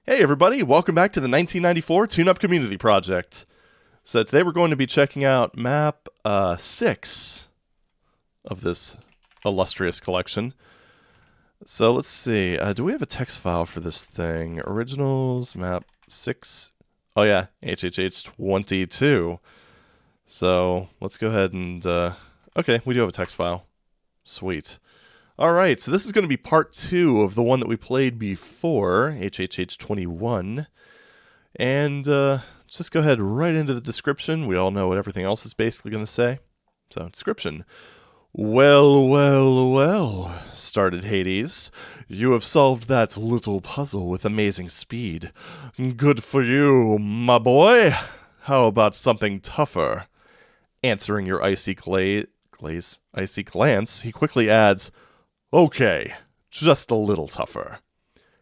Hey everybody, welcome back to the 1994 Tune-Up Community Project. So today we're going to be checking out MAP06 of this illustrious collection. So let's see, do we have a text file for this thing? Originals, MAP6, oh yeah, HHH22. So let's go ahead and, okay, we do have a text file. Sweet. Alright, so this is going to be part 2 of the one that we played before, HHH21. And just go ahead right into the description. We all know what everything else is basically going to say. So, description. Well, well, well, started Hades. You have solved that little puzzle with amazing speed. Good for you, my boy. How about something tougher? Answering your icy glance, he quickly adds, okay, just a little tougher.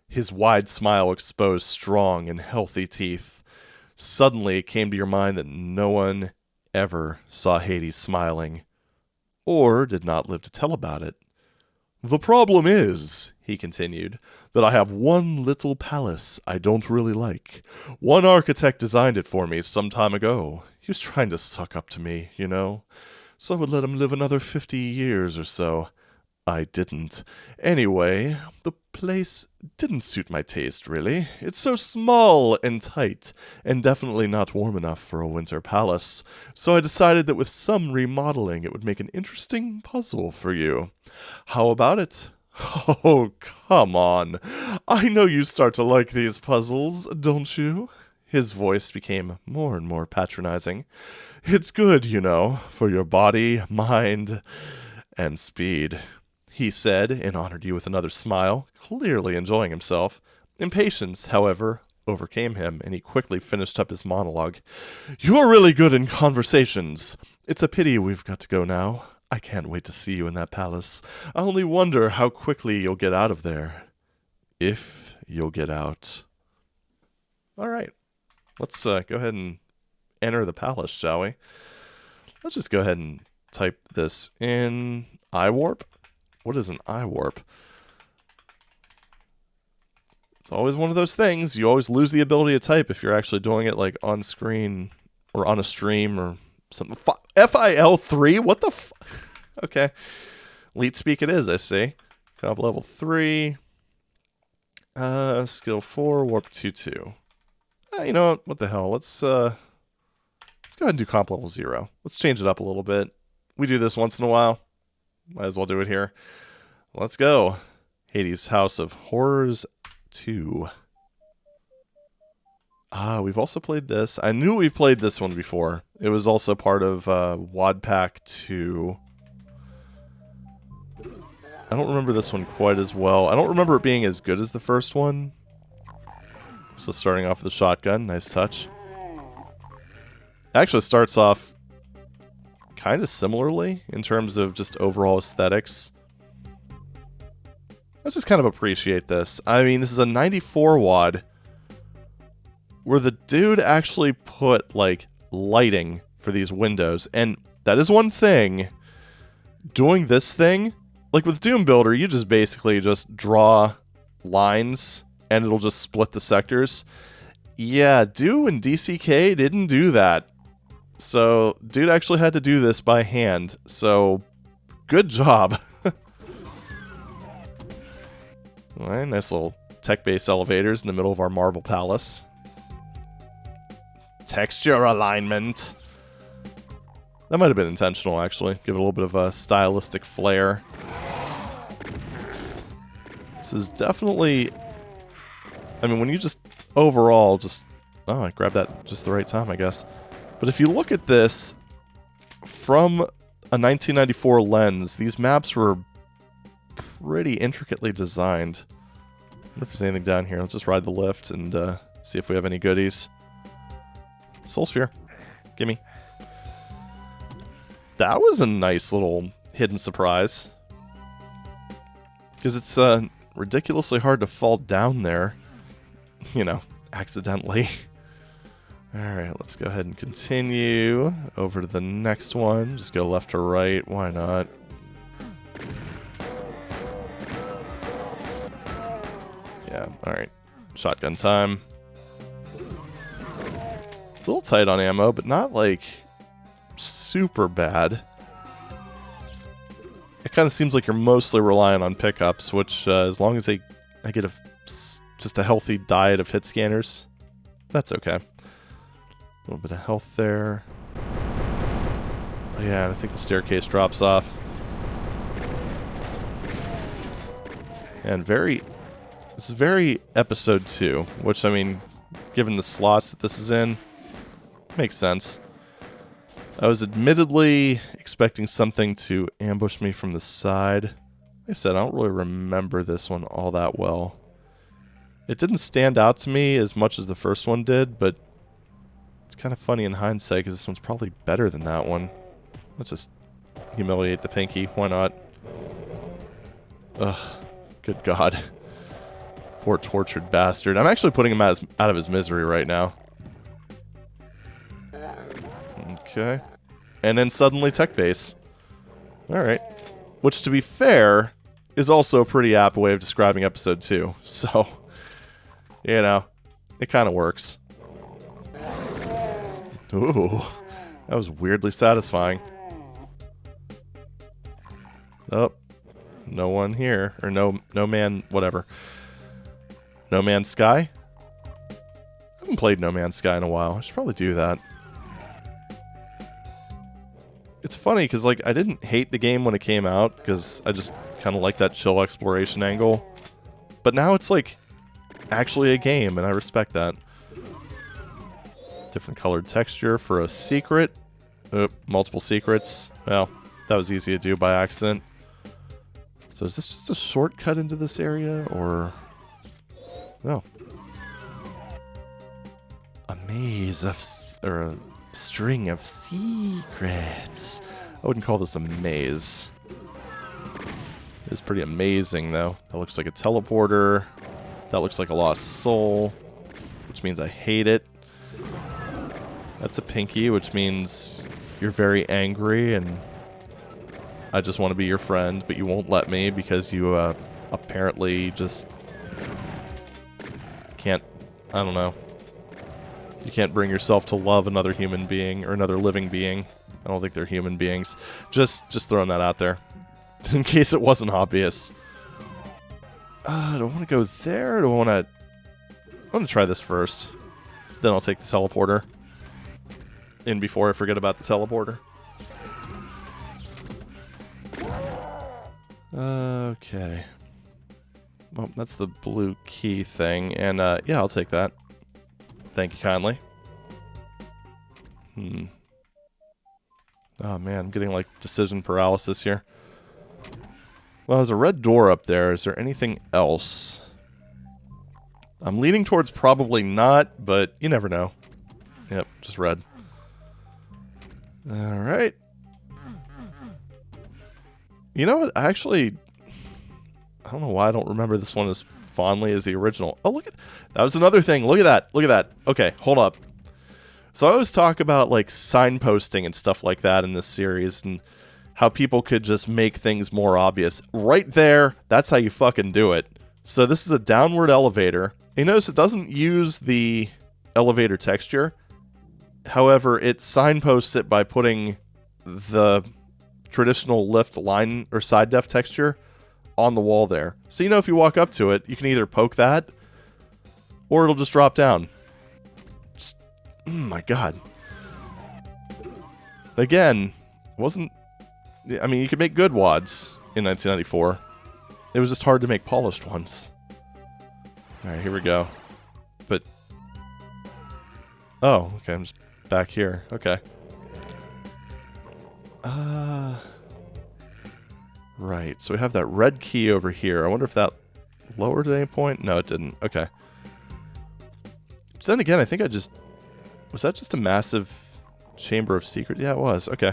His wide smile exposed strong and healthy teeth. Suddenly it came to your mind that no one ever saw Hades smiling, or did not live to tell about it. The problem is, he continued, that I have one little palace I don't really like. One architect designed it for me some time ago. He was trying to suck up to me, you know, so I would let him live another 50 years or so. I didn't. Anyway, the place didn't suit my taste, really. It's so small and tight, and definitely not warm enough for a winter palace. So I decided that with some remodeling, it would make an interesting puzzle for you. How about it? Oh, come on. I know you start to like these puzzles, don't you? His voice became more and more patronizing. It's good, you know, for your body, mind, and speed, he said, and honored you with another smile, clearly enjoying himself. Impatience, however, overcame him, and he quickly finished up his monologue. You're really good in conversations. It's a pity we've got to go now. I can't wait to see you in that palace. I only wonder how quickly you'll get out of there. If you'll get out. All right. Let's go ahead and enter the palace, shall we? Let's just go ahead and type this in iWarp. What is an iWarp? It's always one of those things. You always lose the ability to type if you're actually doing it like on screen or on a stream or something. FIL3? What the f? Okay. Leet speak it is, I see. Comp level 3. Skill 4, warp 2-2. You know what the hell? Let's go ahead and do comp level 0. Let's change it up a little bit. We do this once in a while. Might as well do it here. Let's go. Hades House of Horrors 2. We've also played this. I knew we've played this one before. It was also part of WAD Pack 2. I don't remember this one quite as well. I don't remember it being as good as the first one. So starting off with the shotgun, nice touch. Actually starts off kind of similarly in terms of just overall aesthetics. Let's just kind of appreciate this. I mean, this is a 94 WAD where the dude actually put like lighting for these windows, and that is one thing. Doing this thing, like with Doom Builder, you just basically just draw lines and it'll just split the sectors. Yeah, Do and DCK didn't do that. So, dude actually had to do this by hand. So, good job. Alright, nice little tech-based elevators in the middle of our marble palace. Texture alignment. That might have been intentional, actually. Give it a little bit of a stylistic flair. This is definitely... I mean, when you just overall just... Oh, I grabbed that just the right time, I guess. But if you look at this from a 1994 lens, these maps were pretty intricately designed. I wonder if there's anything down here. Let's just ride the lift and see if we have any goodies. Soul Sphere. Gimme. That was a nice little hidden surprise. Because it's ridiculously hard to fall down there. You know, accidentally. Alright, let's go ahead and continue over to the next one. Just go left to right, why not? Yeah, alright. Shotgun time. A little tight on ammo, but not, like, super bad. It kind of seems like you're mostly relying on pickups, which, as long as I get just a healthy diet of hit scanners, that's okay. A little bit of health there. Oh, yeah, I think the staircase drops off. And this is very episode 2, which, I mean, given the slots that this is in, makes sense. I was admittedly expecting something to ambush me from the side. Like I said, I don't really remember this one all that well. It didn't stand out to me as much as the first one did, but it's kind of funny in hindsight because this one's probably better than that one. Let's just humiliate the pinky. Why not? Ugh. Good God. Poor tortured bastard. I'm actually putting him out of his misery right now. Okay. And then suddenly tech base. Alright. Which, to be fair, is also a pretty apt way of describing episode 2. So, you know, it kind of works. Ooh. That was weirdly satisfying. Oh. No one here. Or no man, whatever. No Man's Sky? I haven't played No Man's Sky in a while. I should probably do that. It's funny, because, like, I didn't hate the game when it came out, because I just kind of like that chill exploration angle. But now it's, like, actually a game, and I respect that. Different colored texture for a secret. Multiple secrets. Well, that was easy to do by accident. So is this just a shortcut into this area, or... No. A maze of... or a string of secrets. I wouldn't call this a maze. It's pretty amazing, though. That looks like a teleporter. That looks like a lost soul, which means I hate it. That's a pinky, which means you're very angry, and I just want to be your friend, but you won't let me because you apparently just can't, I don't know. You can't bring yourself to love another human being or another living being. I don't think they're human beings. Just throwing that out there in case it wasn't obvious. Do I want to go there? Or do I want to... I want to try this first. Then I'll take the teleporter in before I forget about the teleporter. Okay. Well, that's the blue key thing, and yeah, I'll take that. Thank you kindly. Oh man, I'm getting like decision paralysis here. Well, there's a red door up there. Is there anything else? I'm leaning towards probably not, but you never know. Yep, just red. Alright. You know what? Actually, I don't know why I don't remember this one as fondly as the original. Oh, look at that. Was another thing. Look at that. Look at that. Okay, hold up. So I always talk about like signposting and stuff like that in this series and how people could just make things more obvious. Right there, that's how you fucking do it. So this is a downward elevator. You notice it doesn't use the elevator texture. However, it signposts it by putting the traditional lift line or side def texture on the wall there. So you know if you walk up to it, you can either poke that or it'll just drop down. Just, my god. Again, wasn't... I mean, you could make good wads in 1994. It was just hard to make polished ones. Alright, here we go. But... oh, okay, I'm just back here. Okay. Right, so we have that red key over here. I wonder if that lowered at any point? No, it didn't. Okay. So then again, I think I just... was that just a massive chamber of secret? Yeah, it was. Okay.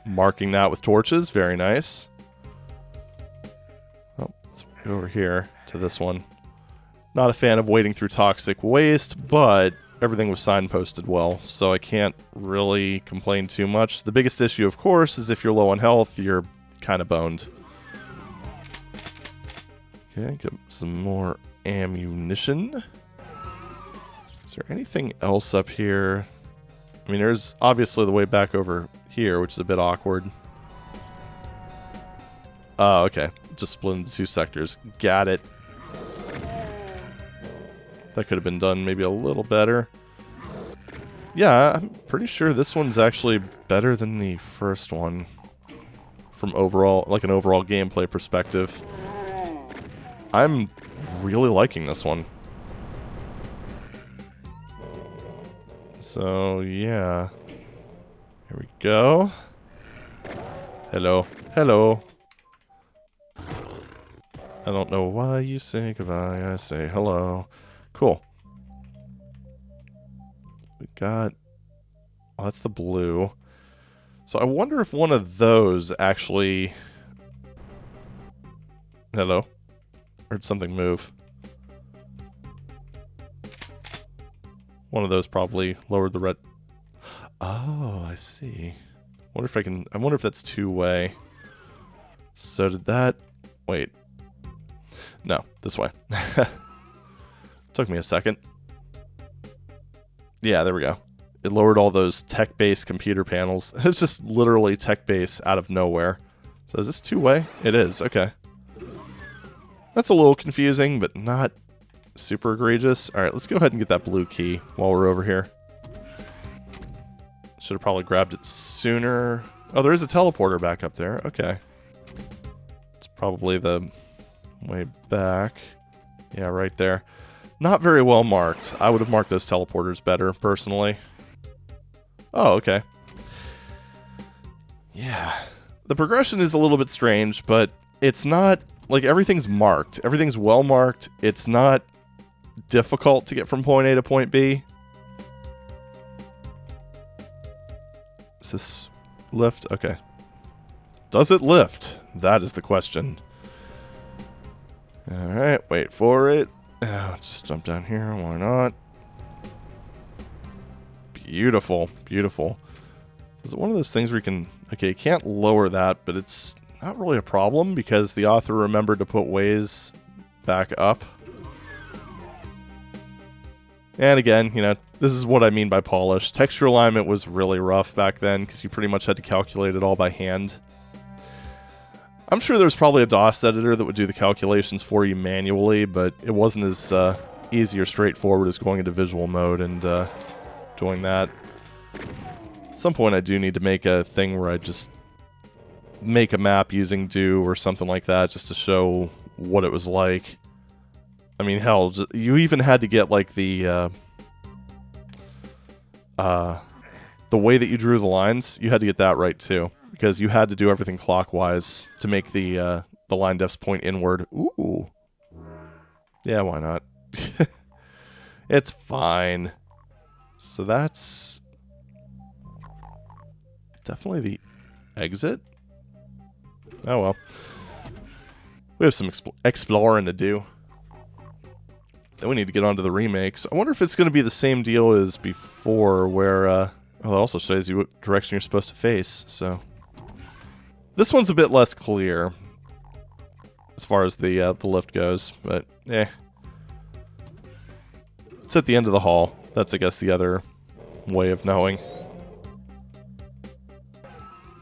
Marking that with torches. Very nice. Oh, let's go over here to this one. Not a fan of wading through toxic waste, but everything was signposted well, so I can't really complain too much. The biggest issue, of course, is if you're low on health, you're kind of boned. Okay, get some more ammunition. Is there anything else up here? I mean, there's obviously the way back over here, which is a bit awkward. Oh, okay. Just split into 2 sectors. Got it. That could have been done maybe a little better. Yeah, I'm pretty sure this one's actually better than the first one. From overall, like an overall gameplay perspective. I'm really liking this one. So, yeah. Here we go. Hello. Hello. I don't know why you say goodbye, I say hello. Cool. We got... Oh, that's the blue. So I wonder if one of those actually... Hello? Heard something move. One of those probably lowered the red... Oh, I see. Wonder if I can... I wonder if that's 2-way. So did that... Wait. No, this way. Took me a second. Yeah, there we go. It lowered all those tech-based computer panels. It's just literally tech-based out of nowhere. So is this 2-way? It is, okay. That's a little confusing, but not super egregious. Alright, let's go ahead and get that blue key while we're over here. Should have probably grabbed it sooner. Oh, there is a teleporter back up there. Okay. It's probably the way back. Yeah, right there. Not very well marked. I would have marked those teleporters better, personally. Oh, okay. Yeah. The progression is a little bit strange, but it's not... Like, everything's marked. Everything's well marked. It's not difficult to get from point A to point B. Is this lift? Okay. Does it lift? That is the question. Alright, wait for it. Let's just jump down here. Why not? Beautiful. Beautiful. Is it one of those things where you can... Okay, you can't lower that, but it's not really a problem because the author remembered to put ways back up. And again, you know, this is what I mean by polish. Texture alignment was really rough back then because you pretty much had to calculate it all by hand. I'm sure there's probably a DOS editor that would do the calculations for you manually, but it wasn't as easy or straightforward as going into visual mode and doing that. At some point I do need to make a thing where I just make a map using do or something like that just to show what it was like. I mean, hell, you even had to get like the way that you drew the lines, you had to get that right too. Because you had to do everything clockwise to make the line defs point inward. Ooh. Yeah, why not? It's fine. So that's definitely the exit. Oh well. We have some exploring to do. Then we need to get onto the remakes. I wonder if it's going to be the same deal as before, where well, it also shows you what direction you're supposed to face, so... This one's a bit less clear as far as the lift goes, but eh. It's at the end of the hall. That's, I guess, the other way of knowing.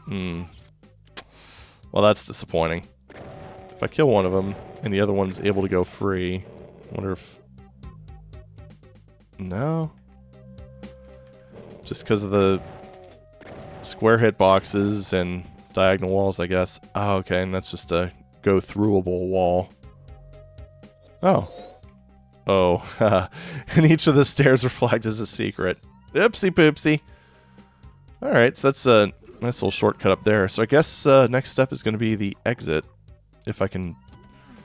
Well, that's disappointing. If I kill one of them and the other one's able to go free, I wonder if... No? Just because of the square hitboxes and diagonal walls, I guess. Oh, okay, and that's just a go-throughable wall. Oh. Oh. And each of the stairs are flagged as a secret. Oopsie poopsie. Alright, so that's a nice little shortcut up there. So I guess next step is going to be the exit. If I can...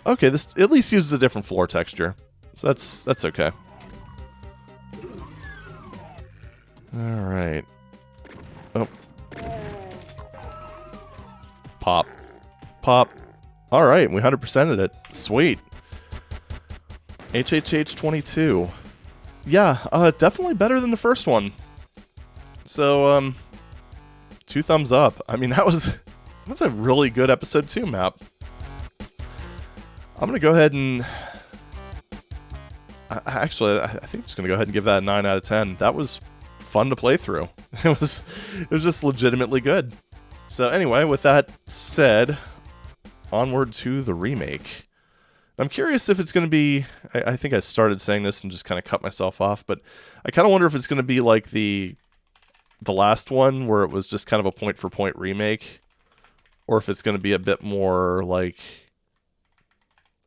Okay, this at least uses a different floor texture. So that's okay. Alright. Oh. Pop. Pop. Alright, we 100%ed it. Sweet. HHH22. Yeah, definitely better than the first one. So, 2 thumbs up. I mean, that's a really good episode 2 map. I'm going to go ahead and... Actually, I think I'm just going to go ahead and give that a 9 out of 10. That was fun to play through. It was just legitimately good. So anyway, with that said, onward to the remake. I'm curious if it's going to be... I think I started saying this and just kind of cut myself off, but I kind of wonder if it's going to be like the last one, where it was just kind of a point-for-point remake, or if it's going to be a bit more like...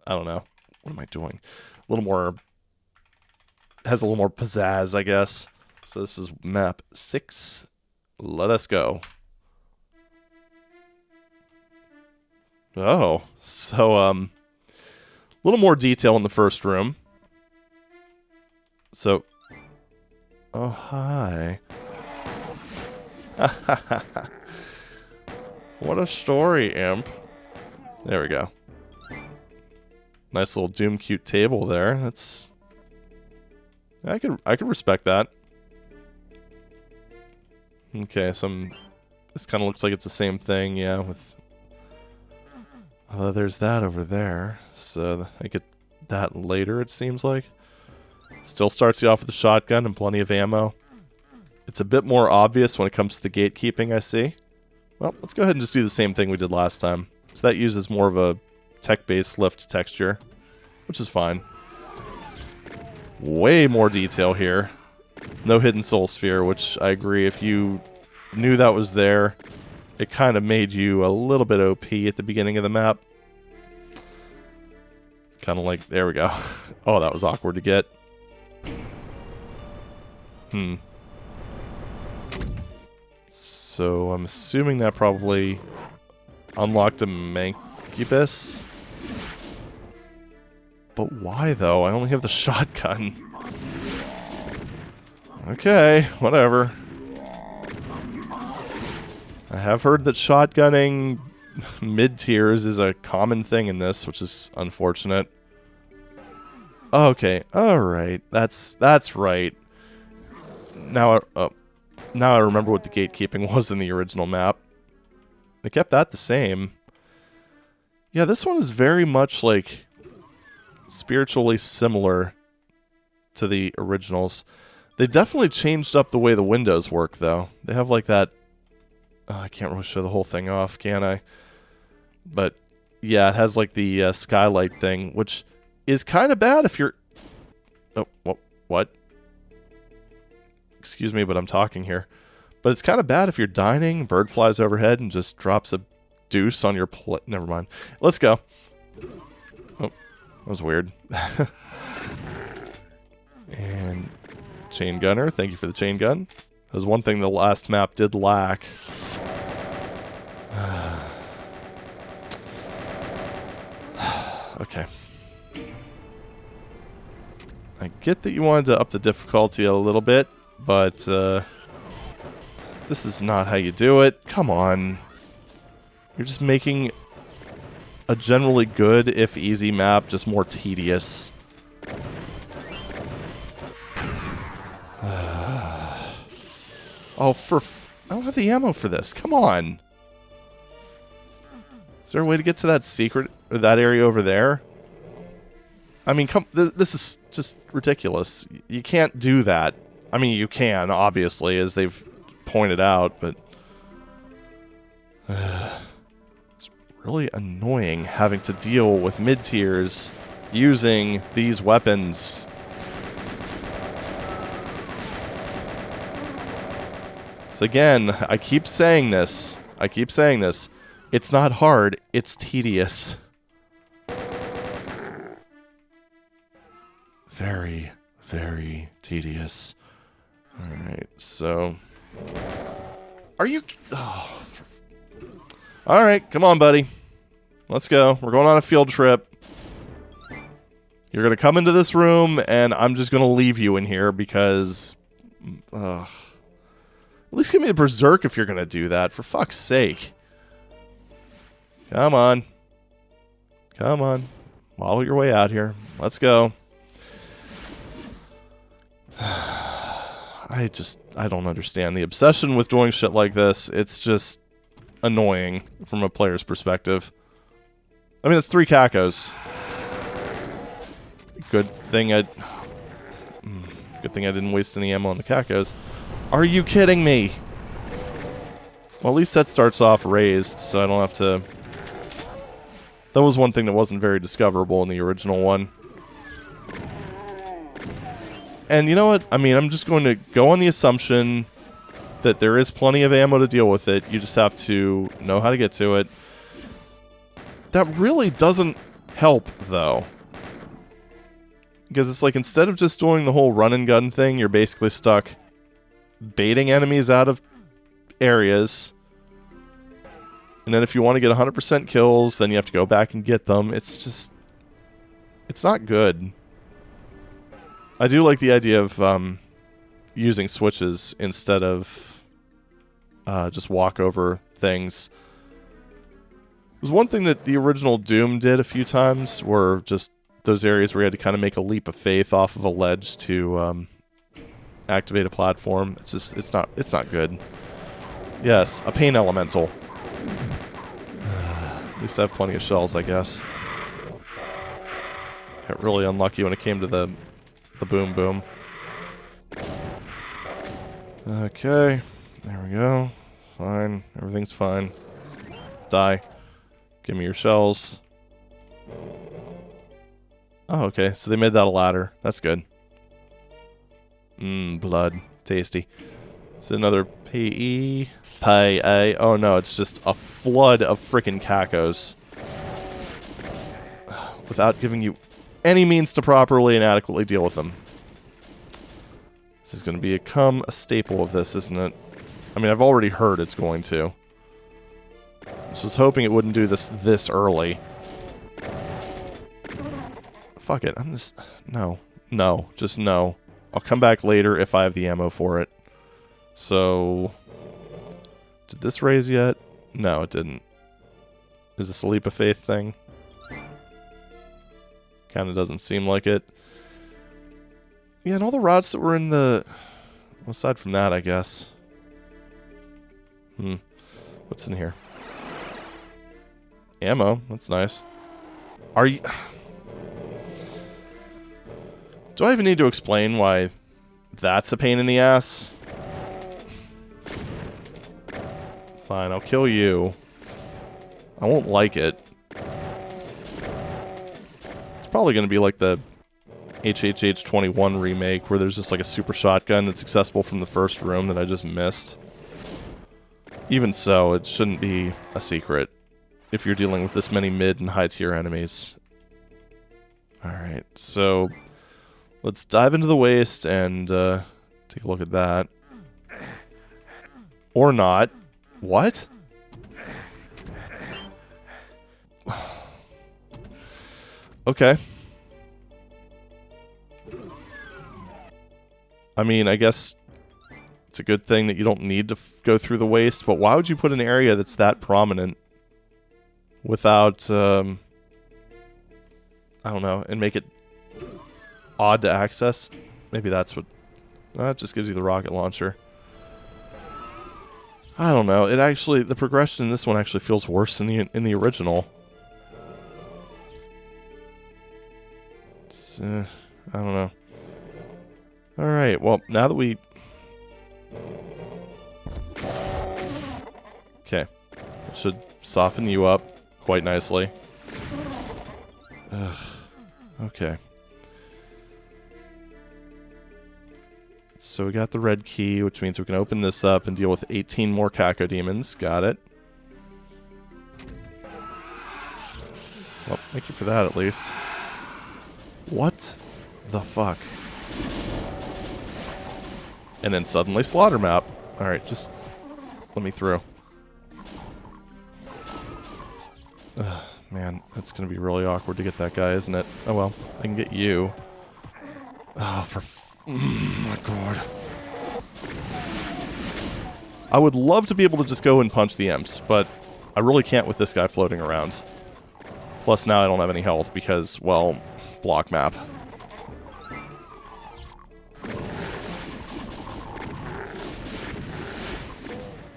I don't know. What am I doing? A little more... has a little more pizzazz, I guess. So this is map 6. Let us go. Oh, so, a little more detail in the first room. So, oh, hi. What a story, imp. There we go. Nice little Doom cute table there. That's... I could respect that. Okay, so this kind of looks like it's the same thing, yeah, with... there's that over there, so I get that later, it seems like. Still starts you off with a shotgun and plenty of ammo. It's a bit more obvious when it comes to the gatekeeping, I see. Well, let's go ahead and just do the same thing we did last time. So that uses more of a tech-based lift texture, which is fine. Way more detail here. No hidden soul sphere, which I agree, if you knew that was there, it kind of made you a little bit OP at the beginning of the map. Kind of like, there we go. Oh, that was awkward to get. So I'm assuming that probably unlocked a Mancubus. But why, though? I only have the shotgun. Okay, whatever. I have heard that shotgunning mid-tiers is a common thing in this, which is unfortunate. Okay, alright. That's right. Now I remember what the gatekeeping was in the original map. They kept that the same. Yeah, this one is very much, like, spiritually similar to the originals. They definitely changed up the way the windows work, though. They have, like, that... I can't really show the whole thing off, can I? But, yeah, it has, like, the skylight thing, which is kind of bad if you're... Oh, what? Excuse me, but I'm talking here. But it's kind of bad if you're dining, bird flies overhead, and just drops a deuce on your plate. Never mind. Let's go. Oh, that was weird. And chain gunner. Thank you for the chain gun. That was one thing the last map did lack. Okay. I get that you wanted to up the difficulty a little bit, but this is not how you do it. Come on. You're just making a generally good, if easy map just more tedious. Oh, I don't have the ammo for this. Come on. Is there a way to get to that secret, or that area over there? I mean, this is just ridiculous. You can't do that. I mean, you can, obviously, as they've pointed out, but... it's really annoying having to deal with mid-tiers using these weapons. So again, I keep saying this. It's not hard, it's tedious. Very, very tedious. Alright, so... Are you... Oh, alright, come on, buddy. Let's go. We're going on a field trip. You're gonna come into this room, and I'm just gonna leave you in here because... At least give me a berserk if you're gonna do that, for fuck's sake. Come on. Come on. Follow your way out here. Let's go. I don't understand the obsession with doing shit like this. It's just annoying from a player's perspective. I mean, it's 3 cacos. Good thing I didn't waste any ammo on the cacos. Are you kidding me? Well, at least that starts off raised, so I don't have to... That was one thing that wasn't very discoverable in the original one. And you know what? I mean, I'm just going to go on the assumption that there is plenty of ammo to deal with it. You just have to know how to get to it. That really doesn't help, though. Because it's like, instead of just doing the whole run and gun thing, you're basically stuck baiting enemies out of areas. And then if you want to get 100% kills, then you have to go back and get them. It's just... It's not good. I do like the idea of using switches instead of just walk over things. There's one thing that the original Doom did a few times, were just those areas where you had to kind of make a leap of faith off of a ledge to activate a platform. It's just, it's not good. Yes, a pain elemental. At least I have plenty of shells, I guess. Got really unlucky when it came to the boom boom. Okay, there we go. Fine, everything's fine. Die. Give me your shells. Oh, okay, so they made that a ladder. That's good. Blood. Tasty. Is it another PE? Pay. Oh no, it's just a flood of frickin' cacos. Without giving you any means to properly and adequately deal with them. This is going to become a staple of this, isn't it? I mean, I've already heard it's going to. I was just hoping it wouldn't do this early. Fuck it, I'm just... No. No. Just no. I'll come back later if I have the ammo for it. So... Did this raise yet? No, it didn't. Is this a leap of faith thing? Kind of doesn't seem like it. Yeah, and all the rods that were in the... Well, aside from that, I guess. What's in here? Ammo. That's nice. Are you... Do I even need to explain why that's a pain in the ass? Fine, I'll kill you. I won't like it. It's probably going to be like the HHH21 remake, where there's just like a super shotgun that's accessible from the first room that I just missed. Even so, it shouldn't be a secret if you're dealing with this many mid and high tier enemies. Alright, so let's dive into the waste and take a look at that. Or not. What? Okay. I mean, I guess it's a good thing that you don't need to go through the waste, but why would you put an area that's that prominent without, I don't know, and make it odd to access? Maybe that's what... It just gives you the rocket launcher. I don't know. It actually... The progression in this one actually feels worse than in the original. It's, I don't know. Alright, well, now that we... Okay. It should soften you up quite nicely. Ugh. Okay. So we got the red key, which means we can open this up and deal with 18 more cacodemons. Got it. Well, thank you for that, at least. What the fuck? And then suddenly slaughter map. Alright, just let me through. Ugh, man, that's gonna be really awkward to get that guy, isn't it? Oh well, I can get you. Oh, oh my god. I would love to be able to just go and punch the imps, but I really can't with this guy floating around. Plus now I don't have any health because, well, block map.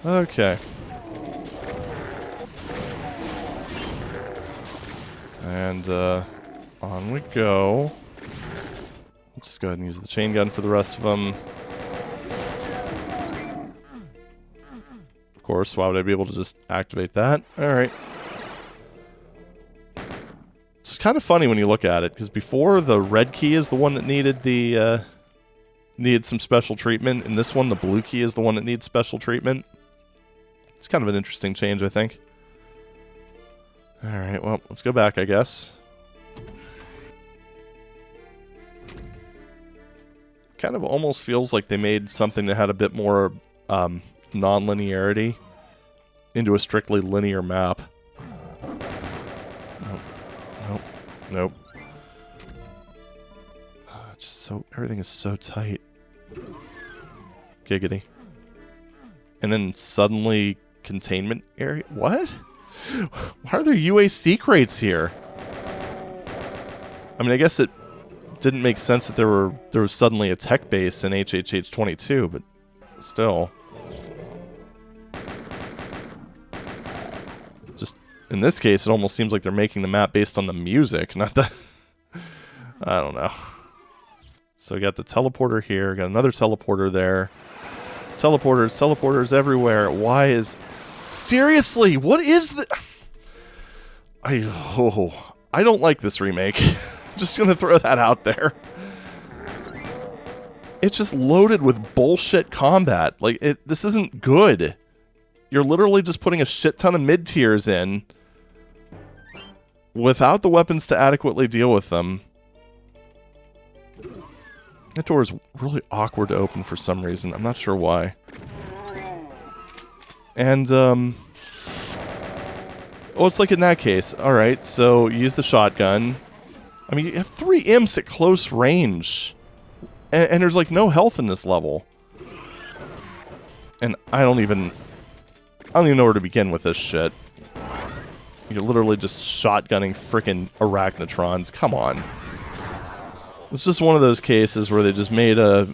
Okay. And, on we go. Let's just go ahead and use the chain gun for the rest of them. Of course, why would I be able to just activate that? Alright. It's kind of funny when you look at it, because before the red key is the one that needed the, needed some special treatment, and this one, the blue key, is the one that needs special treatment. It's kind of an interesting change, I think. Alright, well, let's go back, I guess. Kind of almost feels like they made something that had a bit more non-linearity into a strictly linear map. Nope. Nope. Nope. Just so... everything is so tight. Giggity. And then suddenly... containment area? What? Why are there UAC crates here? I mean, I guess it didn't make sense that there was suddenly a tech base in HHH 22, but still. Just in this case, it almost seems like they're making the map based on the music, not the... I don't know. So we got the teleporter here, got another teleporter there. Teleporters everywhere. Why is... Seriously, what is the... I don't like this remake. Just gonna throw that out there. It's just loaded with bullshit combat. Like, this isn't good. You're literally just putting a shit ton of mid-tiers in without the weapons to adequately deal with them. That door is really awkward to open for some reason. I'm not sure why. And, well, it's like in that case. Alright, so you use the shotgun. I mean, you have 3 imps at close range. And there's, like, no health in this level. And I don't even know where to begin with this shit. You're literally just shotgunning frickin' arachnotrons. Come on. It's just one of those cases where they just made a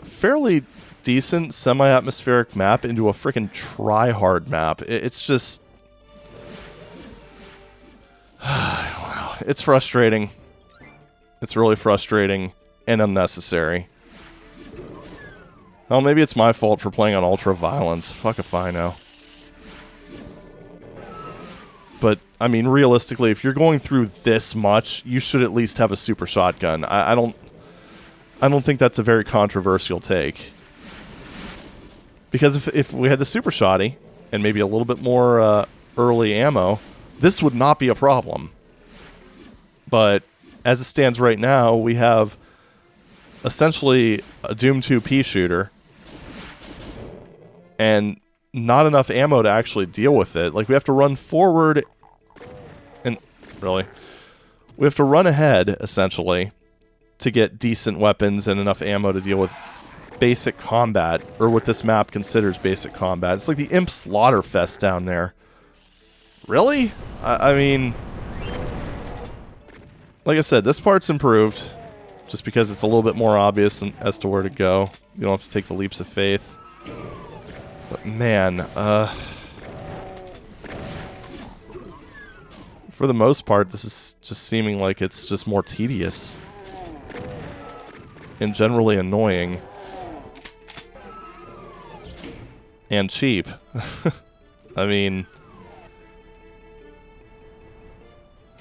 fairly decent semi-atmospheric map into a frickin' try-hard map. It's just... it's frustrating. It's really frustrating and unnecessary. Well, maybe it's my fault for playing on ultra violence. Fuck if I know. But, I mean, realistically, if you're going through this much, you should at least have a super shotgun. I don't think that's a very controversial take. Because if we had the super shotty, and maybe a little bit more early ammo, this would not be a problem. But, as it stands right now, we have essentially a Doom 2 pea shooter, and not enough ammo to actually deal with it. Like, we have to run forward, and really, we have to run ahead, essentially, to get decent weapons and enough ammo to deal with basic combat, or what this map considers basic combat. It's like the Imp Slaughterfest down there. Really? I mean, like I said, this part's improved, just because it's a little bit more obvious as to where to go. You don't have to take the leaps of faith. But man, for the most part, this is just seeming like it's just more tedious. And generally annoying. And cheap. I mean...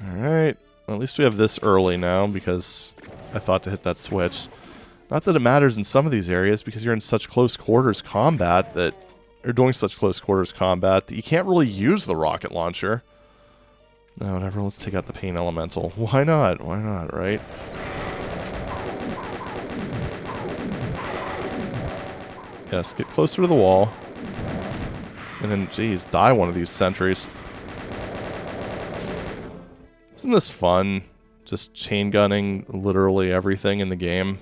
Alright. Well, at least we have this early now, because I thought to hit that switch. Not that it matters in some of these areas, because you're in such close quarters combat that... You're doing such close quarters combat that you can't really use the rocket launcher. No, whatever, let's take out the pain elemental. Why not? Why not, right? Yes, get closer to the wall. And then, geez, die one of these sentries. Isn't this fun? Just chain gunning literally everything in the game.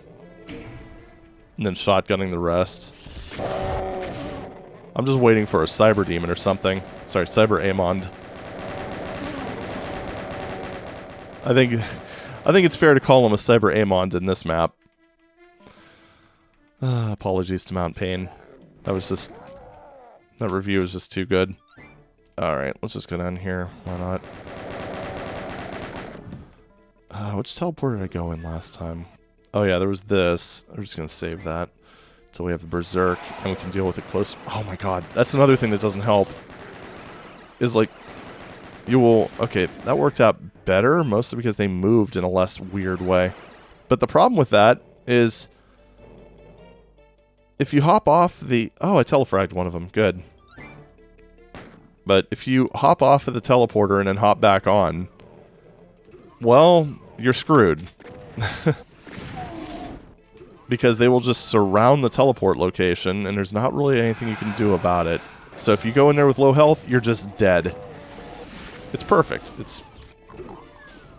And then shotgunning the rest. I'm just waiting for a Cyber Demon or something. Sorry, Cyber Amond. I think it's fair to call him a Cyber Amond in this map. Apologies to Mount Pain. That review was just too good. Alright, let's just go down here. Why not? Which teleport did I go in last time? Oh yeah, there was this. I'm just gonna save that until we have the berserk and we can deal with it close. Oh my god, that's another thing that doesn't help. Is like, you will... Okay, that worked out better, mostly because they moved in a less weird way. But the problem with that is, if you hop off the... Oh, I telefragged one of them. Good. But if you hop off of the teleporter and then hop back on, well, you're screwed. Because they will just surround the teleport location, and there's not really anything you can do about it. So if you go in there with low health, you're just dead. It's perfect. It's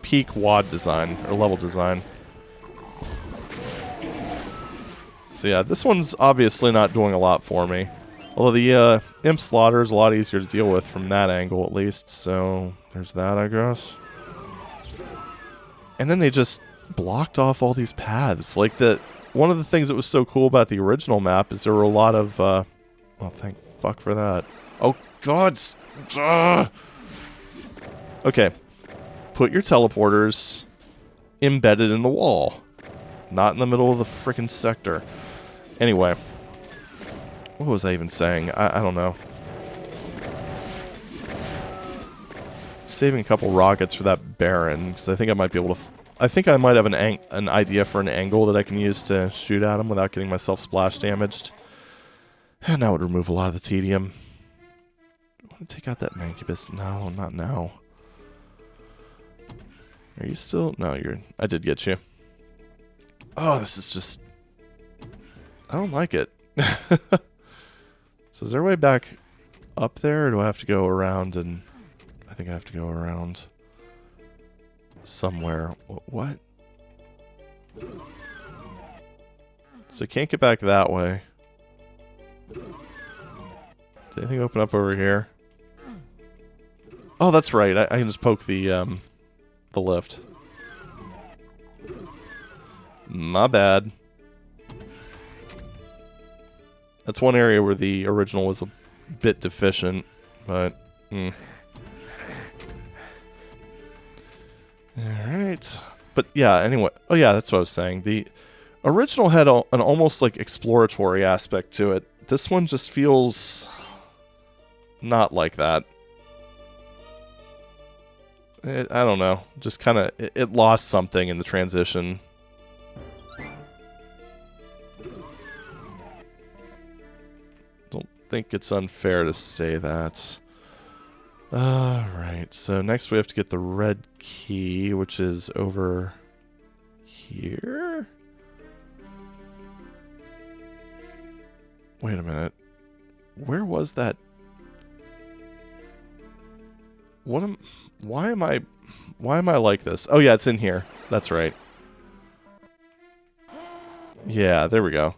peak WAD design, or level design. So yeah, this one's obviously not doing a lot for me. Although the imp slaughter is a lot easier to deal with from that angle, at least. So there's that, I guess. And then they just blocked off all these paths. Like, one of the things that was so cool about the original map is there were a lot of... oh, thank fuck for that. Oh, God! Okay. Put your teleporters embedded in the wall. Not in the middle of the frickin' sector. Anyway. What was I even saying? I don't know. Saving a couple rockets for that Baron, because I think I might be able to... I think I might have an idea for an angle that I can use to shoot at him without getting myself splash damaged. And that would remove a lot of the tedium. I want to take out that Mancubus. No, not now. Are you still... No, you're... I did get you. Oh, this is just... I don't like it. So is there a way back up there, or do I have to go around and... I think I have to go around somewhere. What? So I can't get back that way. Did anything open up over here? Oh, that's right. I can just poke the lift. My bad. That's one area where the original was a bit deficient, but... Alright. But yeah, anyway. Oh yeah, that's what I was saying. The original had an almost like exploratory aspect to it. This one just feels... not like that. I don't know. Just kind of... It lost something in the transition. Don't think it's unfair to say that. Alright, so next we have to get the red key, which is over here? Wait a minute. Where was that? Why am I like this? Oh yeah, it's in here. That's right. Yeah, there we go.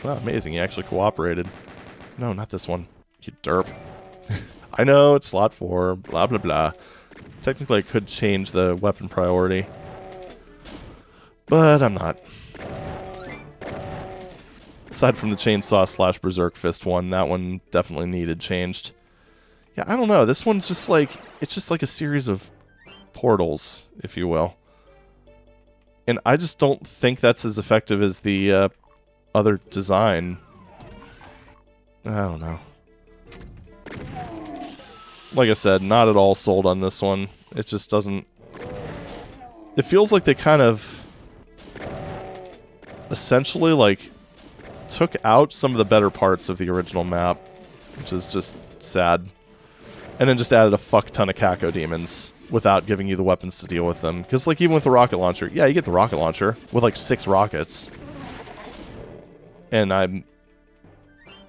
Wow, amazing, he actually cooperated. No, not this one. You derp. I know, it's slot 4, blah blah blah. Technically I could change the weapon priority. But I'm not. Aside from the chainsaw / berserk fist one, that one definitely needed changed. Yeah, I don't know, this one's just like, it's just like a series of portals, if you will. And I just don't think that's as effective as the other design. I don't know. Like I said, not at all sold on this one. It just doesn't... It feels like they kind of... essentially, like, took out some of the better parts of the original map, which is just sad. And then just added a fuck ton of Caco demons without giving you the weapons to deal with them. Because, like, even with the rocket launcher, yeah, you get the rocket launcher with, like, 6 rockets. And I'm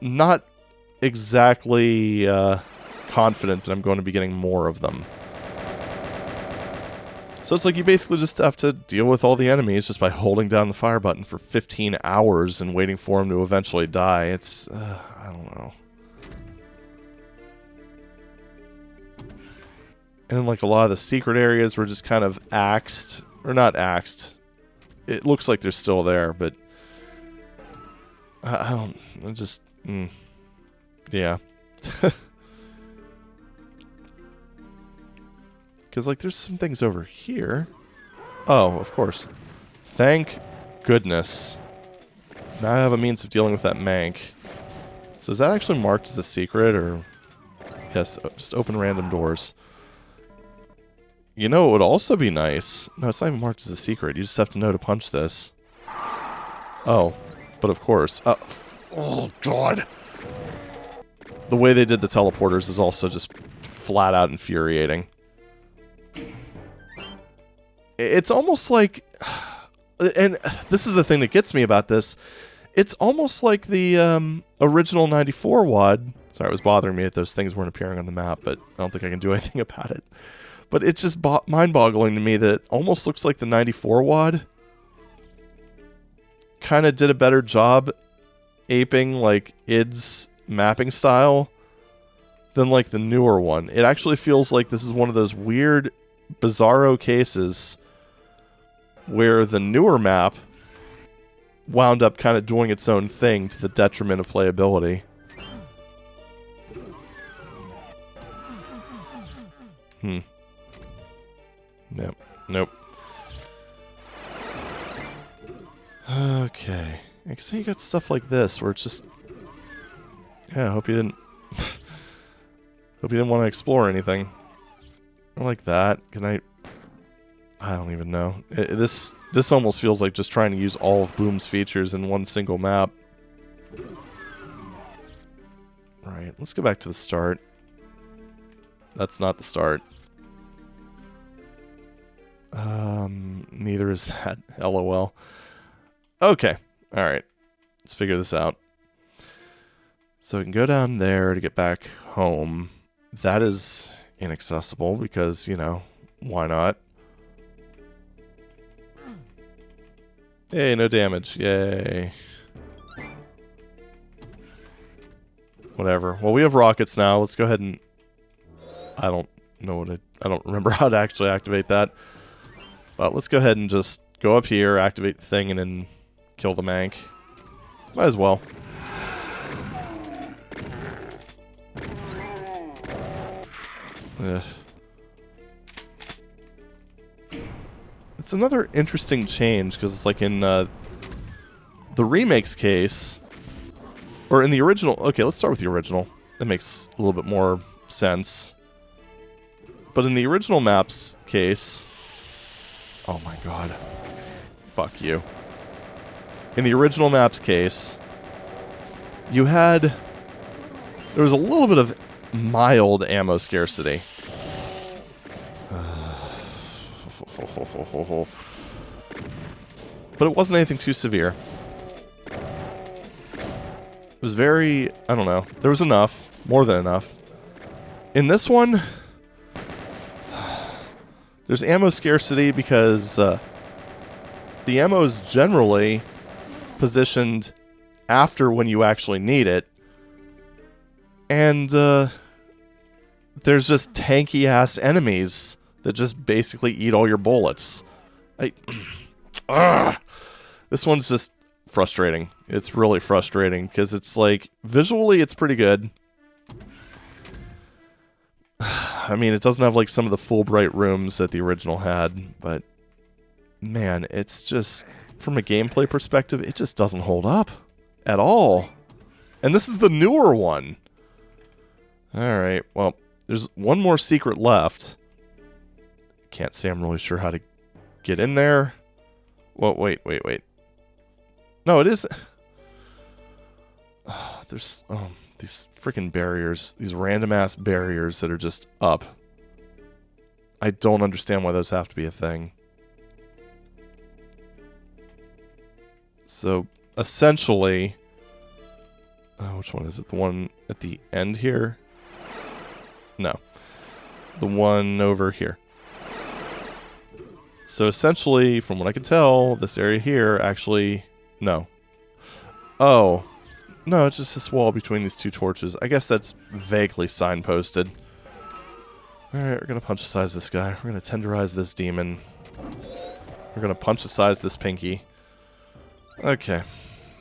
not exactly confident that I'm going to be getting more of them. So it's like you basically just have to deal with all the enemies just by holding down the fire button for 15 hours and waiting for them to eventually die. It's, I don't know. And then, like, a lot of the secret areas were just kind of axed. Or not axed. It looks like they're still there, but... I don't... I just... yeah. Because, like, there's some things over here. Oh, of course. Thank goodness. Now I have a means of dealing with that mank. So is that actually marked as a secret, or... Yes, just open random doors. You know, it would also be nice... No, it's not even marked as a secret. You just have to know to punch this. Oh, but of course. Oh, God. The way they did the teleporters is also just flat out infuriating. It's almost like... And this is the thing that gets me about this. It's almost like the original 94 WAD. Sorry, it was bothering me that those things weren't appearing on the map, but I don't think I can do anything about it. But it's just mind-boggling to me that it almost looks like the 94 WAD kind of did a better job aping, like, id's mapping style than, like, the newer one. It actually feels like this is one of those weird, bizarro cases where the newer map wound up kind of doing its own thing to the detriment of playability. Yep. Nope. Okay. I can see you got stuff like this where it's just... Yeah, I hope you didn't... hope you didn't want to explore anything. Or like that. Can I don't even know. This almost feels like just trying to use all of Boom's features in one single map. Right, let's go back to the start. That's not the start. Neither is that. LOL. Okay, alright. Let's figure this out. So we can go down there to get back home. That is inaccessible because, you know, why not? Hey, no damage. Yay. Whatever. Well, we have rockets now. Let's go ahead and... I don't know what I don't remember how to actually activate that. But let's go ahead and just go up here, activate the thing, and then kill the mank. Might as well. Ugh. It's another interesting change, because it's like in the remake's case, or in the original... Okay, let's start with the original. That makes a little bit more sense. But in the original map's case... Oh my god. Fuck you. In the original map's case, you had... There was a little bit of mild ammo scarcity. But it wasn't anything too severe. It was very... I don't know. There was enough. More than enough. In this one... There's ammo scarcity because the ammo is generally positioned after when you actually need it. And there's just tanky-ass enemies that just basically eat all your bullets. This one's just frustrating. It's really frustrating because it's like, visually it's pretty good. I mean, it doesn't have like some of the Fulbright rooms that the original had, but man, it's just, from a gameplay perspective, it just doesn't hold up at all. And this is the newer one. Alright, well, there's one more secret left. Can't say I'm really sure how to get in there. Well, wait. No, it is... there's these freaking barriers. These random-ass barriers that are just up. I don't understand why those have to be a thing. So, essentially... which one is it? The one at the end here? No. The one over here. So essentially, from what I can tell, this area here actually... No. Oh. No, it's just this wall between these two torches. I guess that's vaguely signposted. Alright, we're gonna punch-size this guy. We're gonna tenderize this demon. We're gonna punch-size this pinky. Okay.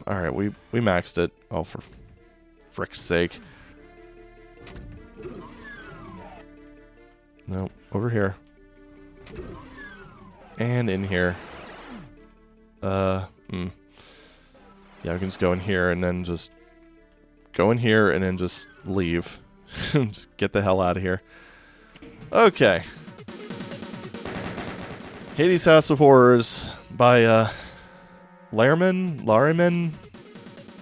Alright, we maxed it. Oh, for frick's sake. No, over here. And in here. Yeah, we can just go in here and then just go in here and then just leave. Just get the hell out of here. Okay. Hades House of Horrors by Larryman?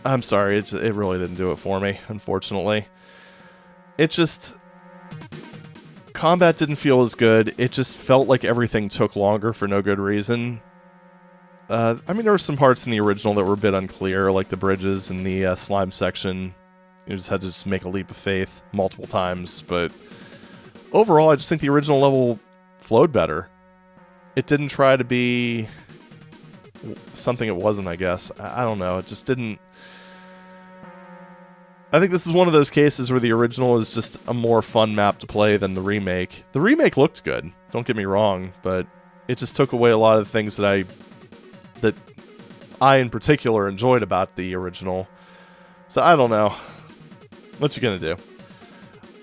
I'm sorry, it really didn't do it for me, unfortunately. It just... Combat didn't feel as good. It just felt like everything took longer for no good reason. I mean, there were some parts in the original that were a bit unclear, like the bridges and the slime section. You just had to just make a leap of faith multiple times, but overall, I just think the original level flowed better. It didn't try to be something it wasn't, I guess. I don't know, it just didn't... I think this is one of those cases where the original is just a more fun map to play than the remake. The remake looked good, don't get me wrong, but it just took away a lot of the things that I in particular enjoyed about the original. So I don't know. What you gonna do?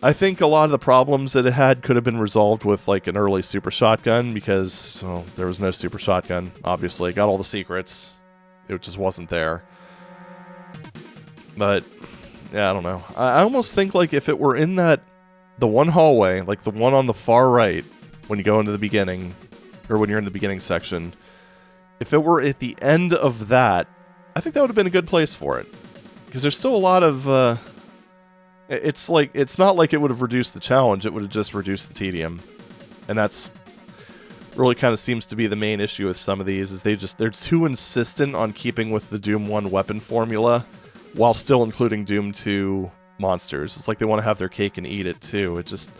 I think a lot of the problems that it had could have been resolved with like an early super shotgun, because well, there was no super shotgun, obviously. Got all the secrets. It just wasn't there. But yeah, I don't know. I almost think like if it were in the one hallway, like the one on the far right, when you go into the beginning, or when you're in the beginning section, if it were at the end of that, I think that would have been a good place for it. Because there's still a lot of, it's not like it would have reduced the challenge, it would have just reduced the tedium. And that's really kind of seems to be the main issue with some of these, is they're too insistent on keeping with the Doom 1 weapon formula, while still including Doom 2 monsters. It's like they want to have their cake and eat it, too. It just...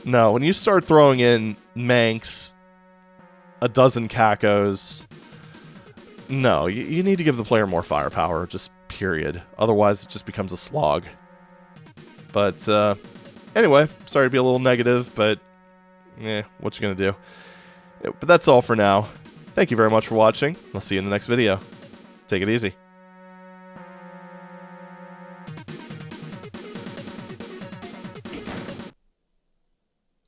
No, when you start throwing in Manx, a dozen Cacos... No, you need to give the player more firepower, just period. Otherwise, it just becomes a slog. But, anyway, sorry to be a little negative, but... what you gonna do? But that's all for now. Thank you very much for watching. I'll see you in the next video. Take it easy.